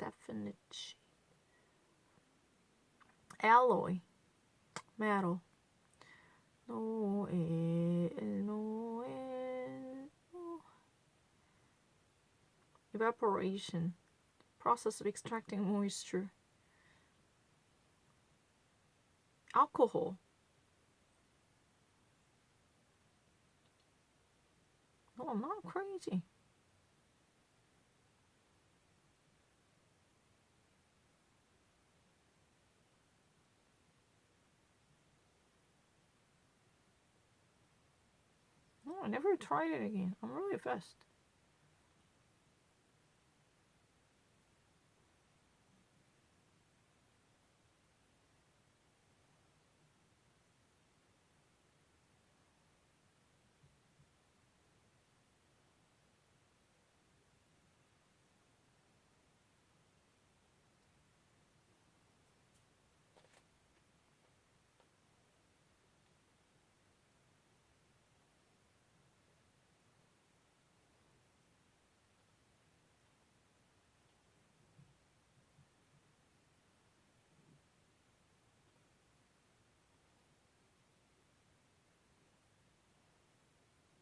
definite shade. Alloy. Metal. No, no, no. Evaporation. Process of extracting moisture. Alcohol. No, I'm not crazy. No, I never tried it again. I'm really fast.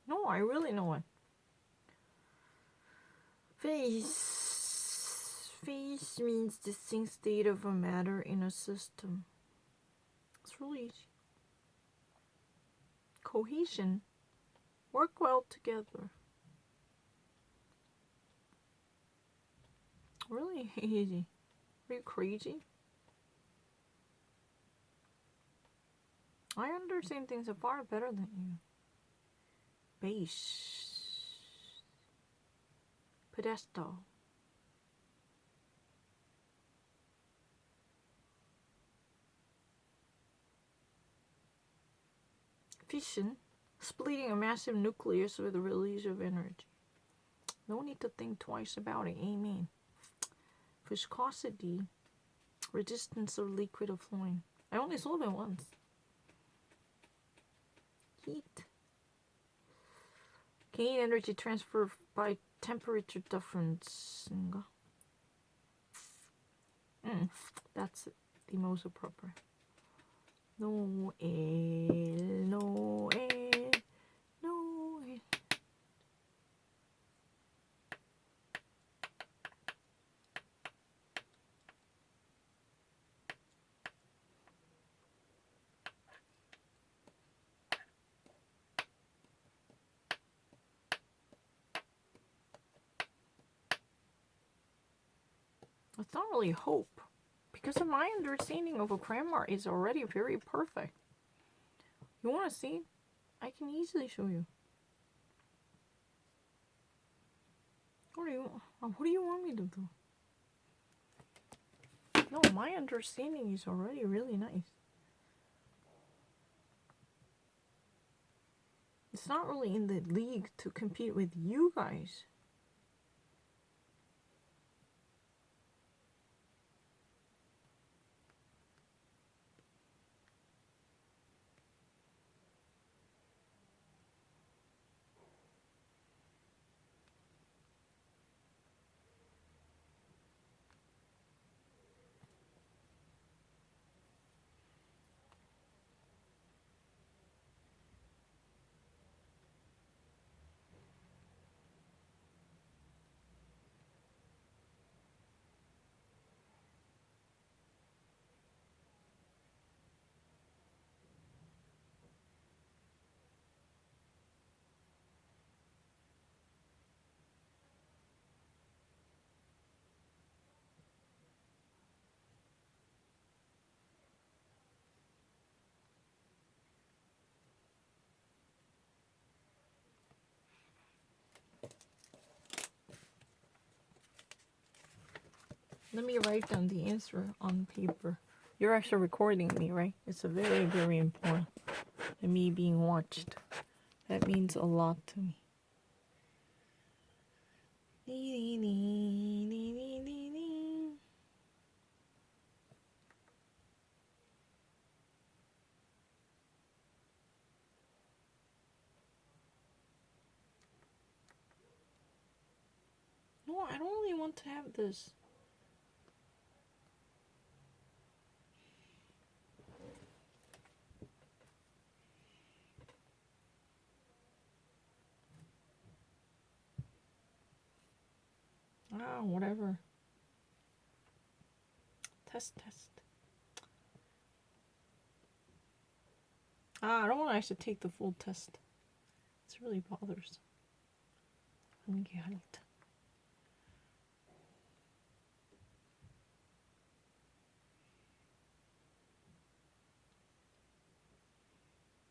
No, I really know it. Phase. Phase means distinct state of a matter in a system. It's really easy. Cohesion. Work well together. Really easy. Are you crazy? I understand things far better than you. Base. Pedestal. Fission. Splitting a massive nucleus with a release of energy. No need to think twice about it. Amen. Viscosity. Resistance of liquid or flowing. I only saw that once. Heat. Gain energy transfer by temperature difference. That's the most appropriate. No, no, no. It's not really hope, because of my understanding of a grammar is already very perfect. You want to see? I can easily show you. What do you want me to do? No, my understanding is already really nice. It's not really in the league to compete with you guys. Let me write down the answer on paper. You're actually recording me, right? It's a very, very important. And me being watched. That means a lot to me. No, I don't really want to have this. Ah, whatever. Test. Ah, I don't want to actually take the full test. It's really bothers. Let me get it.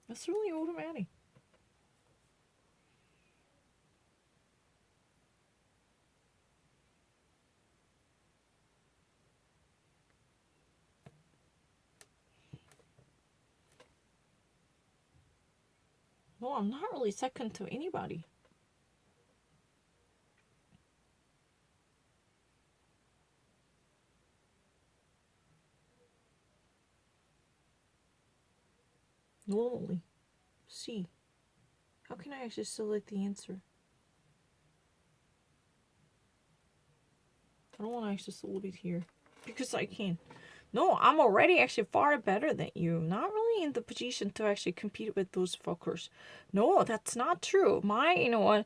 It's really automatic. No, I'm not really second to anybody. Normally. C. How can I actually select the answer? I don't want to actually select it here. Because I can. No, I'm already actually far better than you. Not really in the position to actually compete with those fuckers. No, that's not true. My,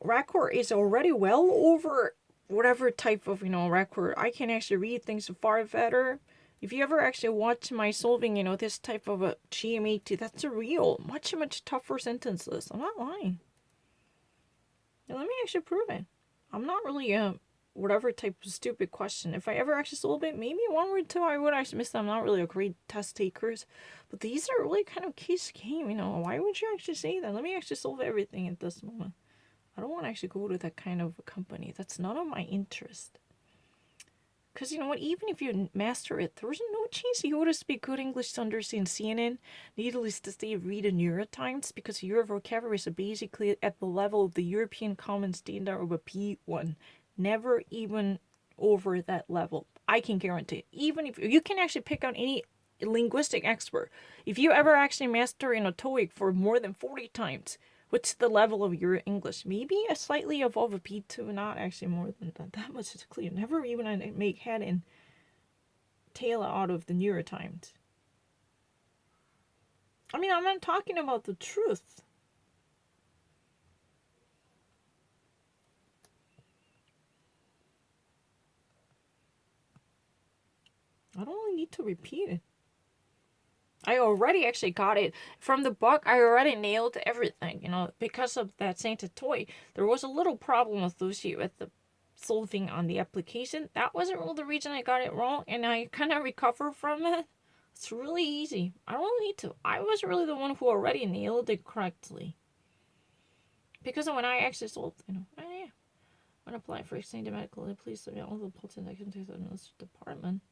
record is already well over whatever type of, record. I can actually read things far better. If you ever actually watch my solving, this type of a GMAT, that's a real, much tougher sentence list. I'm not lying. Now, let me actually prove it. I'm not really whatever type of stupid question. If I ever actually solve it, maybe one or two I would actually miss them. I'm not really a great test takers. But these are really kind of case game, Why would you actually say that? Let me actually solve everything at this moment. I don't want to actually go to that kind of a company. That's none of my interest. Because you know what, even if you master it, there's no chance you would speak good English to understand CNN. Needless to say, read the New York Times, because your vocabulary is basically at the level of the European Common Standard of a P1. Never even over that level. I can guarantee it. Even if you can actually pick out any linguistic expert, if you ever actually master in a TOEIC for more than 40 times, what's the level of your English? Maybe a slightly above a P2, not actually more than that. That much is clear. Never even I make head and tail out of the New York Times. I mean, I'm not talking about the truth. I don't really need to repeat it. I already actually got it from the book. I already nailed everything, because of that Santa toy. There was a little problem associated with the solving on the application. That wasn't really the reason I got it wrong, and I kind of recovered from it. It's really easy. I don't need to. I was really the one who already nailed it correctly. Because when I actually solved, when applying for extended medical leave, please submit all the important documents in this department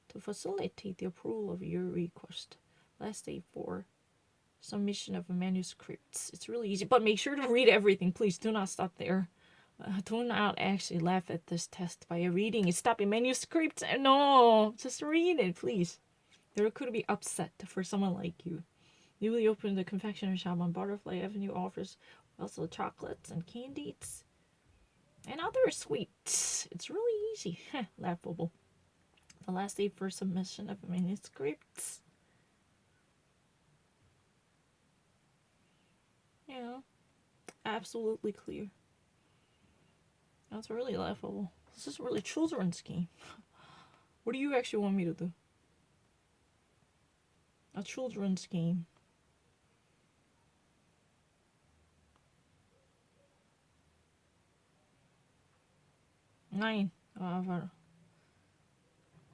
to facilitate the approval of your request. Last day for submission of manuscripts. It's really easy, but make sure to read everything. Please do not stop there. Do not actually laugh at this test by reading and stopping manuscripts. No, just read it, please. There could be upset for someone like you. Newly opened the confectionery shop on Butterfly Avenue offers also chocolates and candies and other sweets. It's really easy. Laughable. The last day for submission of manuscripts. Absolutely clear. That's really laughable. This is really children's game. What do you actually want me to do? A children's game. Nine.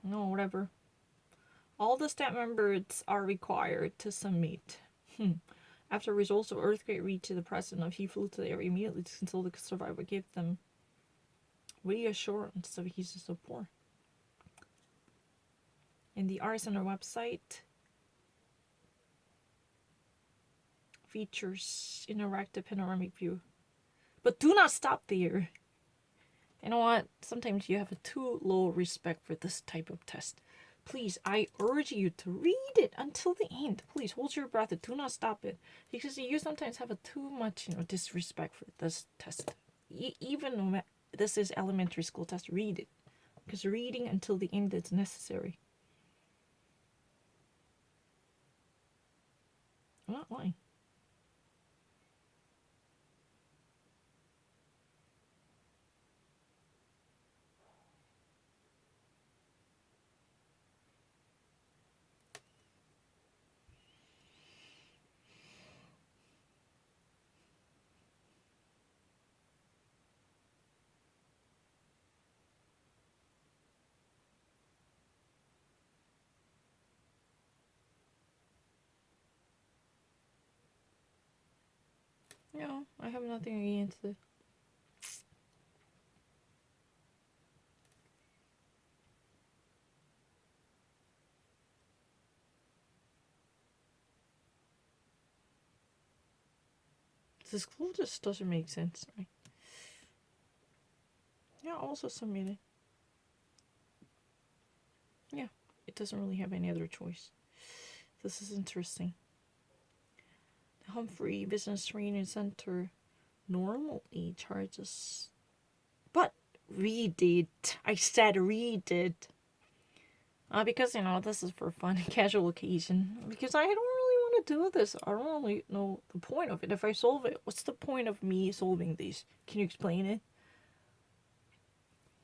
No, whatever. All the staff members are required to submit. After results of earthquake reached the president, he flew to the area immediately to consult the survivor, gave them reassurance of his support. In the Art Center website, features interactive panoramic view. But do not stop there. You know what? Sometimes you have a too low respect for this type of test. Please, I urge you to read it until the end. Please hold your breath and do not stop it, because you sometimes have a too much, disrespect for this test. Even though this is elementary school test, read it, because reading until the end is necessary. I'm not lying. No, I have nothing against it. This clue just doesn't make sense, right? Yeah, also submitted. Yeah, it doesn't really have any other choice. This is interesting. The Humphrey Business Training Center normally charges, but read it. I said read it. Because this is for fun, casual occasion. Because I don't really want to do this. I don't really know the point of it. If I solve it, what's the point of me solving these? Can you explain it?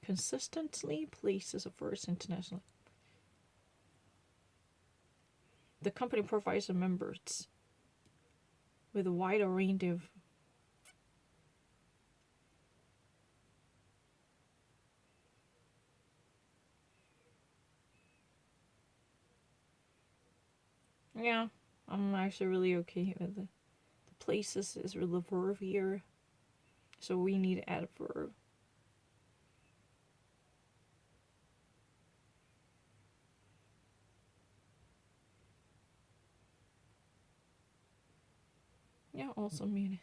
Consistently places a first international. The company provides the members with a wider range of yeah, I'm actually really okay with it. The places is the verb here, so we need to add a verb. Yeah, also mean it.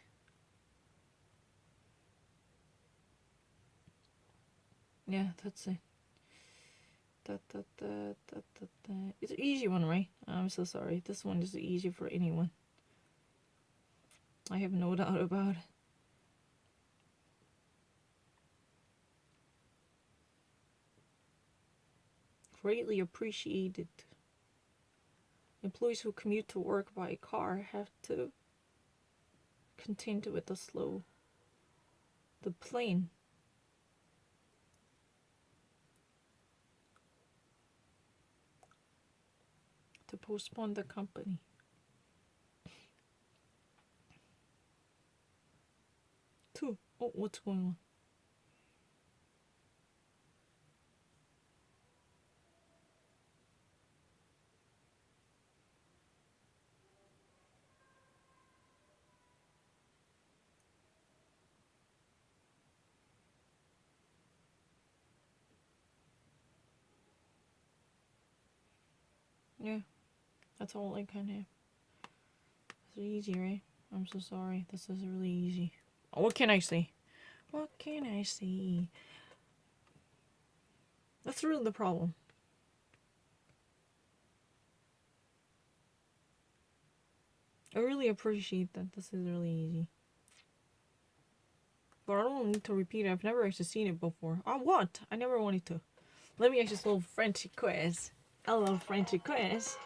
Yeah, that's it. It's an easy one, right? I'm so sorry. This one is easy for anyone. I have no doubt about it. Greatly appreciated. Employees who commute to work by car have to contend with the plane. To postpone the company. Two. Oh, what's going on? Yeah, that's all I kind of have. It's easy, right? I'm so sorry. This is really easy. What can I say? What can I say? That's really the problem. I really appreciate that this is really easy. But I don't need to repeat it. I've never actually seen it before. What? I never wanted to. Let me actually solve a little Frenchy quiz. A little Frenchy quiz.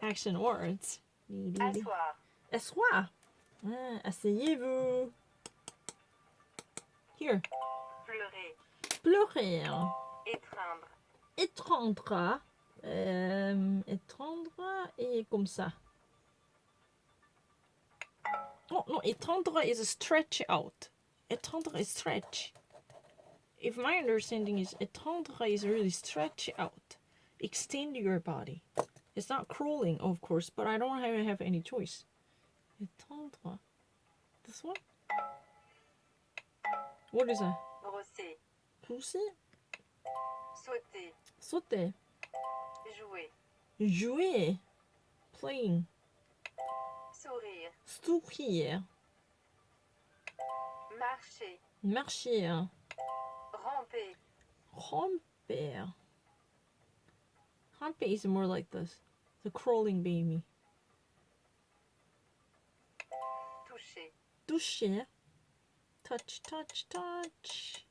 Action words. Asseoir. Asseoir. Asseyez-vous. Here. Pleurer. Pleurer. Étreindre. Étreindre. Étreindre et comme ça. Oh, no, étendre is a stretch out. Étendre is stretch. If my understanding is étendre is really stretch out. Extend your body. It's not crawling, of course, but I don't have any choice. Étendre. This one? What is that? Brosser. Pousser? Sauter. Sauter. Jouer. Jouer. Playing. Sourire. Sourire. Marcher. Marcher. Ramper. Ramper. Ramper is more like this. The crawling baby. Toucher. Toucher. Touch, touch, touch.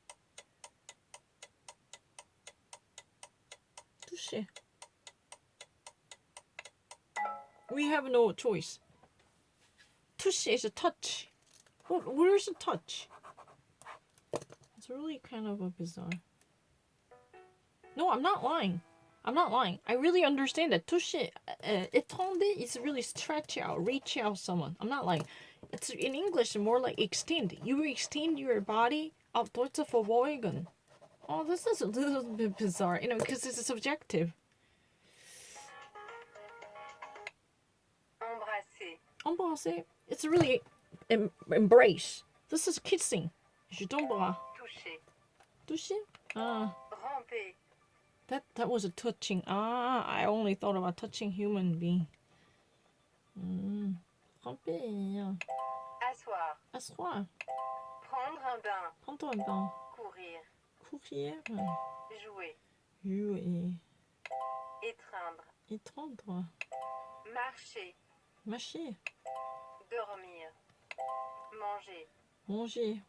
Toucher. We have no choice. Touche is a touch. Where's the touch? It's really kind of a bizarre. No, I'm not lying. I'm not lying. I really understand that touche, étendre is really stretch out, reach out someone. I'm not lying. It's in English more like extend. You extend your body out towards a verborgen. Oh, this is a little bit bizarre, because it's subjective. Embrasser. Embrasser. It's really embrace. This is kissing. Je t'embrasse. toucher, Toucher? Ah, ramper, that was a touching. Ah, I only thought about touching human being. Ramper. asseoir, Asseoir. prendre un bain, Prends-toi un bain. courir, Courir. jouer, Jouer. étreindre, Étreindre. marcher, Mâcher. dormir, manger, Manger.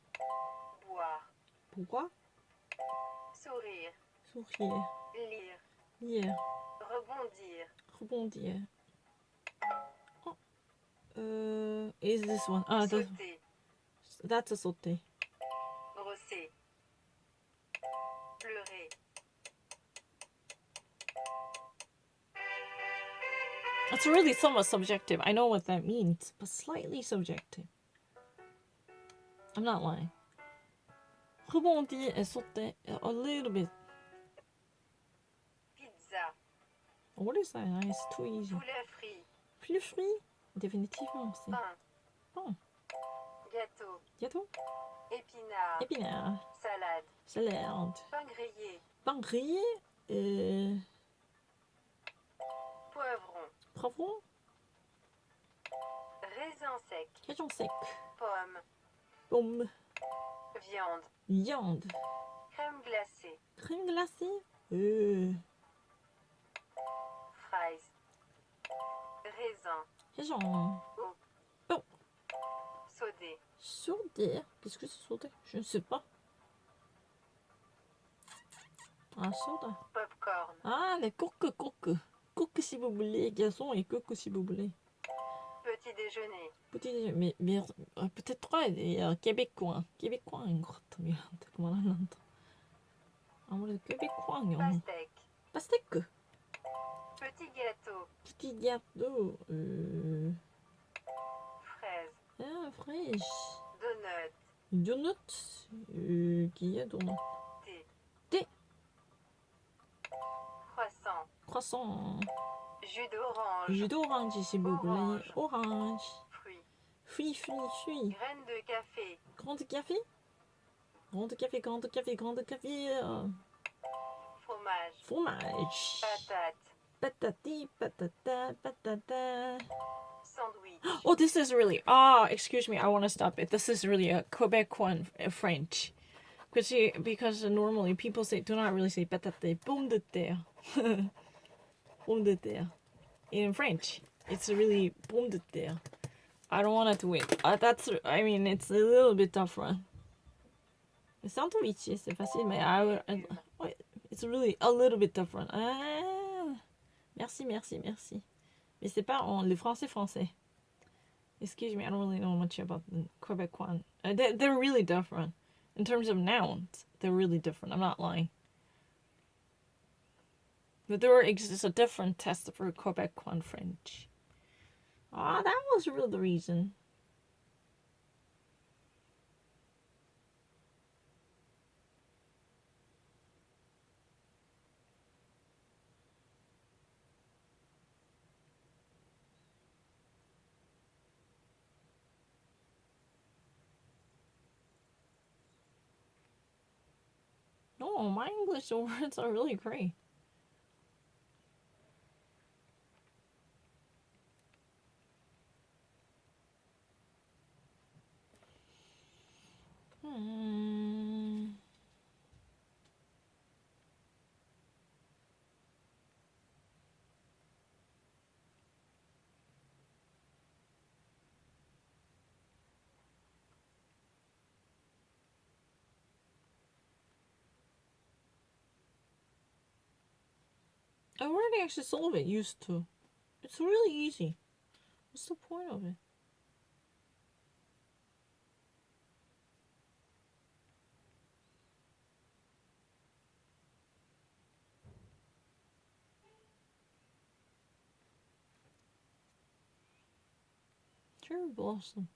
boire, Boire. sourire, Sourire. lire, Lire. rebondir, Rebondir. Oh. Is this one? Ah, sauter, that's a sauté. brosser, pleurer, It's really somewhat subjective. I know what that means, but slightly subjective. I'm not lying. Rebondir and sauter a little bit. pizza, What is that? It's too easy. poulet frit, Plus frit? Définitivement, c'est. pain, Bon. gâteau, Gâteau? épinard, Épinard. salade, Salade. pain grillé, Pain grillé. poivron, Poivron. raisin sec, Cajun sec. pomme, Pomme. viande, Viande. crème glacée, Crème glacée. fraise, raisin, Raisin. sodé, Sourder. Qu'est-ce que c'est sourder? Je ne sais pas. Ah, soda. popcorn, Ah, les coques. Coques si vous voulez, garçons et coques si vous voulez. petit déjeuner, Mais peut-être trois Québécois. Québécois 그렇다면 그만하는다. 아무래도 Québécois. pastèque, Pastèque. petit gâteau, Petit gâteau. fraise, Ah, fraîche. donut, Donut. Qui est donut? thé, Thé. croissant, Croissant. jus d'orange, Jus d'orange si vous voulez. Orange. fruits, Fruits. graines de café, Grande café. Grande café. fromage, Fromage. patate, Patata. sandwich, Oh, this is really. Excuse me. I want to stop it. This is really a Quebecois French. Because normally people do not really say patate. Pomme de terre. Pomme de terre. In French, it's really pomme de terre. I don't want to wait. It's a little bit different. Le sandwich, c'est facile, mais it's really a little bit different. Merci. Mais c'est pas le français. Excuse me, I don't really know much about the Quebecois. They're really different. In terms of nouns, they're really different. I'm not lying. But there exists a different test for Quebecois French. That was really the reason. No, my English words are really great. I already actually solved it, used to. It's really easy. What's the point of it? Cherry blossom.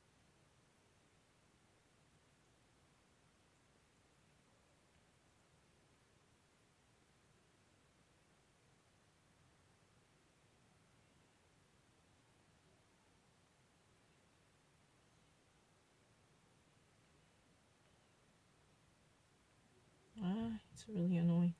It's really annoying.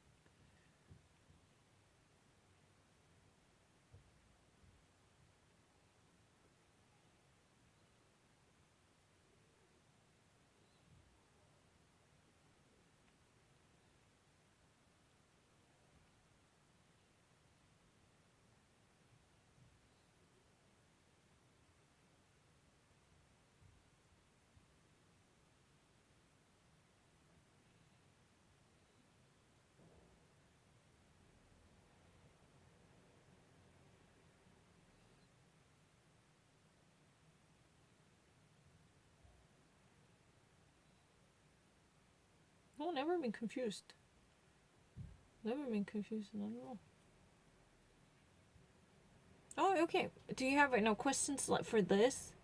No, never been confused. Never been confused at all. Oh, okay. Do you have no questions for this?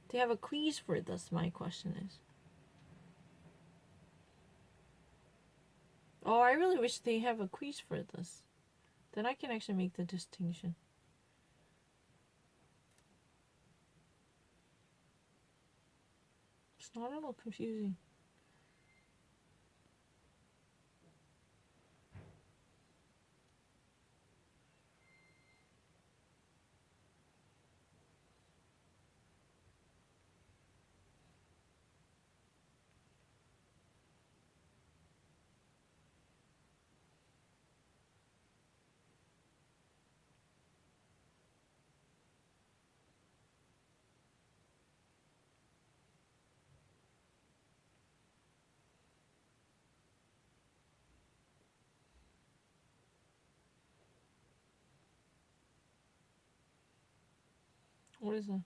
Do you have a quiz for this? My question is. Oh, I really wish they have a quiz for this. Then I can actually make the distinction. It's not at all confusing. What is that?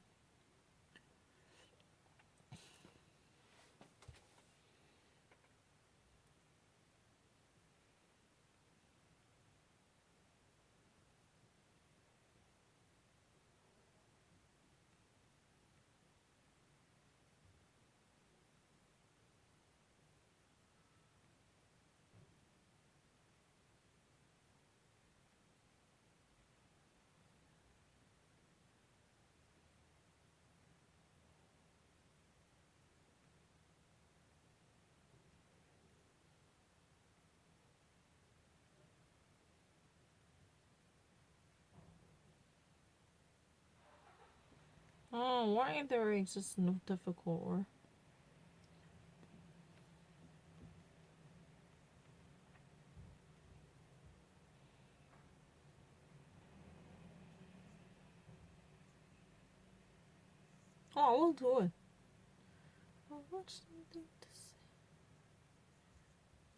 Oh, why there exists no difficult or? Oh, we'll do it. Oh, what's something to say?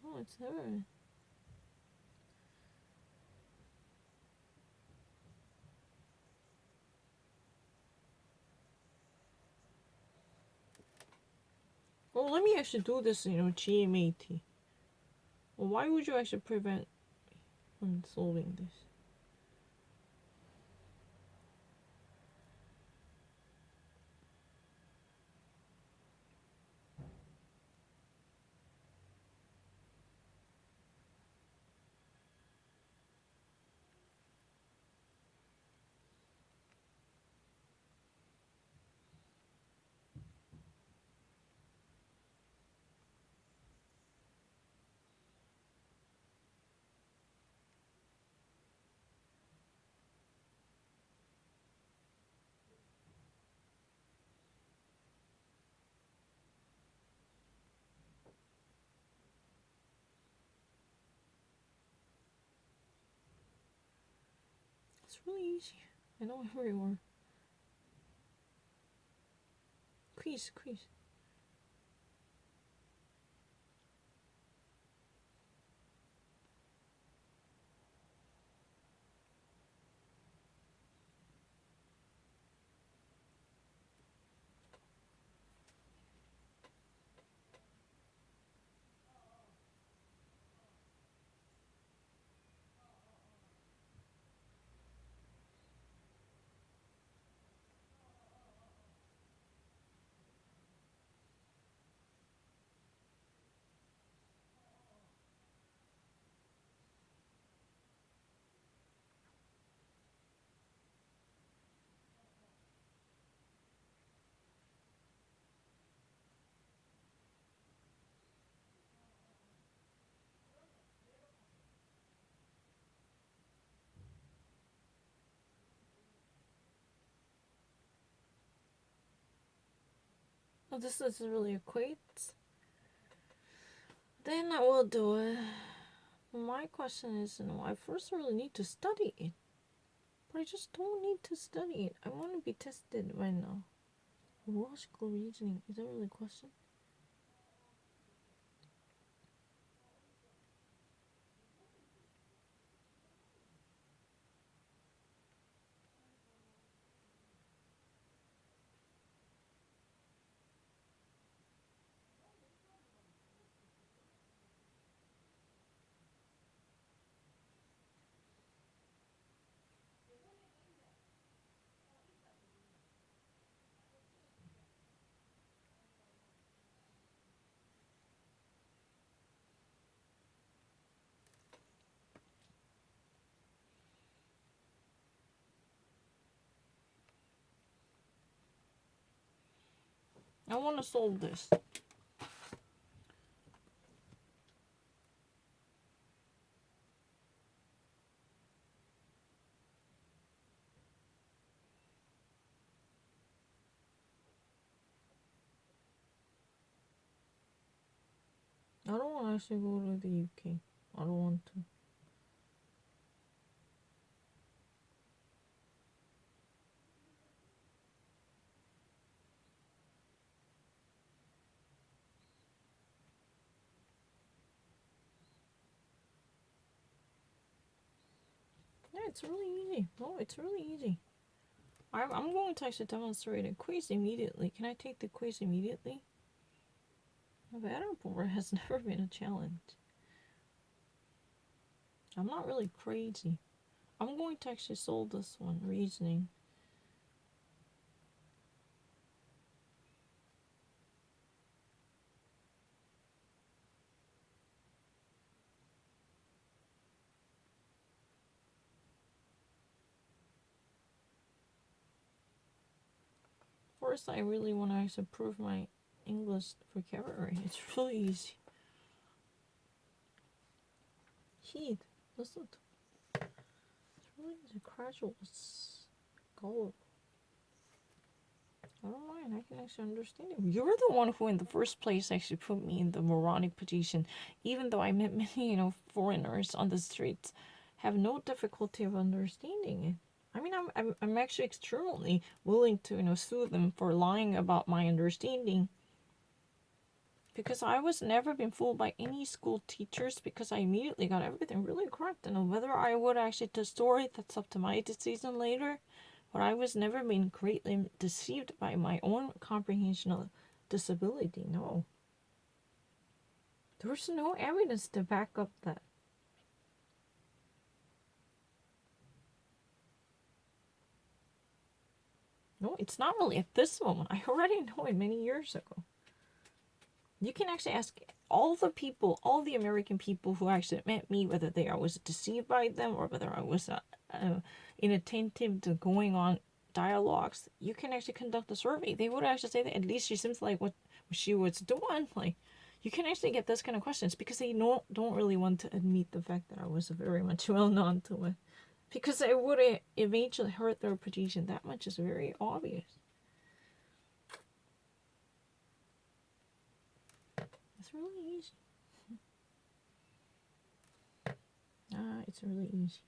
Oh, it's never. Well, let me actually do this, GMAT. Well, why would you actually prevent me from solving this? It's really easy. I know everywhere. Quiz, quiz. Oh, this is really equates. Then I will do it. My question is, I first really need to study it. But I just don't need to study it. I want to be tested right now. Logical reasoning. Is that really a question? I want to solve this. I don't want to actually go to the UK. I don't want to. Yeah, it's really easy. No, it's really easy. I'm going to actually demonstrate a quiz immediately. Can I take the quiz immediately? The Edinburgh has never been a challenge. I'm not really crazy. I'm going to actually solve this one. Reasoning. First, I really want to actually prove my English vocabulary. It's really easy. Heat. Listen. It's really easy. Graduates. Go. I don't mind. I can actually understand it. You're the one who, in the first place, actually put me in the moronic position. Even though I met many, foreigners on the streets, have no difficulty of understanding it. I mean, I'm actually extremely willing to, sue them for lying about my understanding. Because I was never been fooled by any school teachers because I immediately got everything really correct. And whether I would actually tell a story, that's up to my decision later. But I was never been greatly deceived by my own comprehension of disability. No. There's no evidence to back up that. No, it's not really at this moment. I already know it many years ago. You can actually ask all the people, all the American people who actually met me, whether I was deceived by them or whether I was inattentive to going on dialogues. You can actually conduct a survey. They would actually say that at least she seems like what she was doing. Like, you can actually get this kind of questions because they don't really want to admit the fact that I was very much well known to it. Because it would eventually hurt their reputation. That much is very obvious. It's really easy. It's really easy.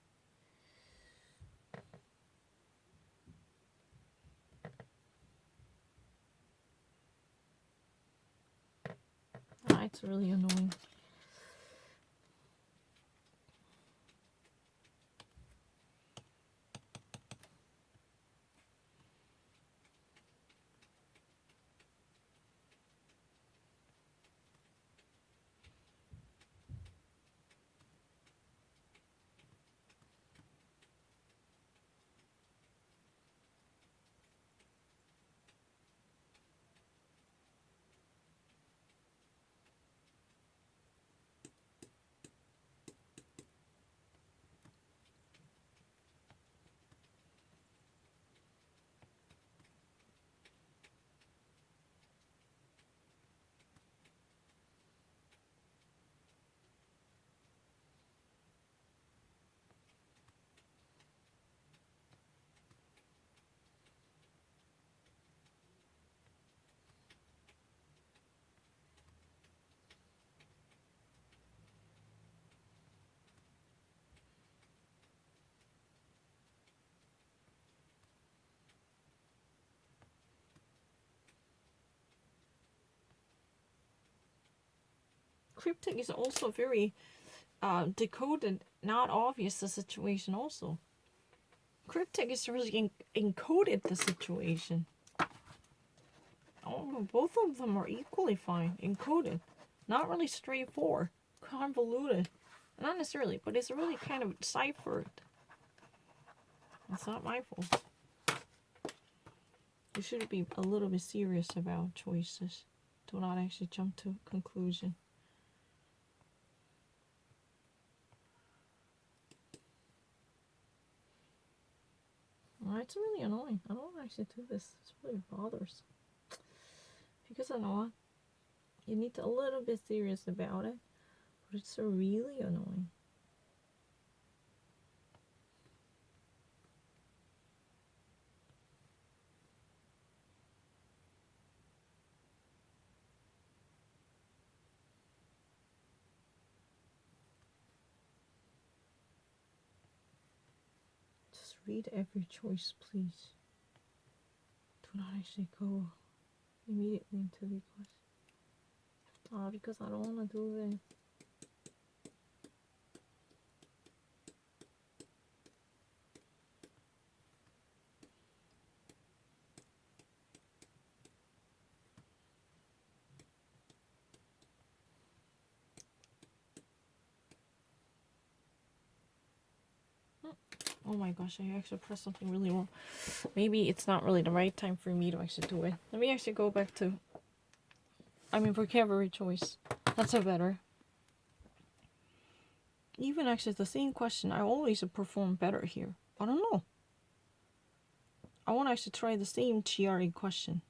It's really annoying. Cryptic is also very decoded, not obvious the situation also. Cryptic is really encoded the situation. Oh, both of them are equally fine. Encoded. Not really straightforward. Convoluted. Not necessarily, but it's really kind of ciphered. It's not my fault. You should be a little bit serious about choices. Do not actually jump to a conclusion. It's really annoying. I don't actually do this. It really bothers. Because I know you need to a little bit serious about it. But it's really annoying. Just read every choice, please. Do not actually go immediately into the question. Because I don't want to do this. Oh my gosh, I actually pressed something really wrong. Maybe it's not really the right time for me to actually do it. Let me actually go back to... vocabulary choice. That's a better. Even actually the same question, I always perform better here. I don't know. I want to actually try the same GRE question.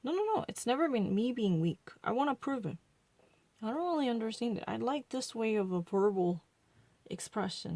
No. It's never been me being weak. I want to prove it. I don't really understand it. I like this way of a verbal expression.